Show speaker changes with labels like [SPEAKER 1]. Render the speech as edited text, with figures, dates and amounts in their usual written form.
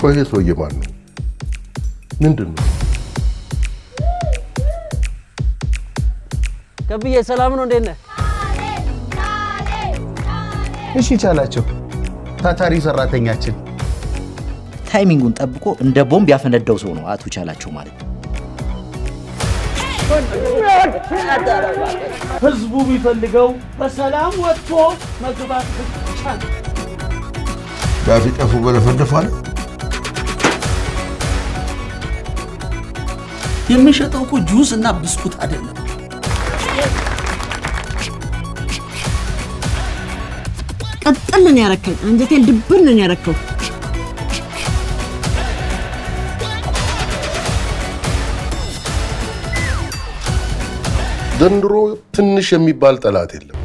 [SPEAKER 1] ቆይ ሰውዬ ማን ነው? ምንድን ነው?
[SPEAKER 2] ከብዬ ሰላም ነው? እንዴት ነህ?
[SPEAKER 3] እሺ ቻላቸው ታታሪ ሰራተኛችን
[SPEAKER 4] ታይሚንጉን ጠብቆ እንደ ቦምብ ያፈነዳው ሰው ነው አቶ ቻላቸው ማለት ነው።
[SPEAKER 2] ህዝቡ ቢፈልገው በሰላም ወጥቶ መግባት ብቻ ነው።
[SPEAKER 1] ዳፊ ጠፉ በለፈደፋል።
[SPEAKER 5] የሚሸጠው እኮ ጁስ እና ብስኩት አይደለም።
[SPEAKER 6] ቀጥልን ያረከኝ አንጀቴን ድብን ነው ያረከው።
[SPEAKER 1] ዘንድሮ ትንሽ የሚባል ጠላት የለም።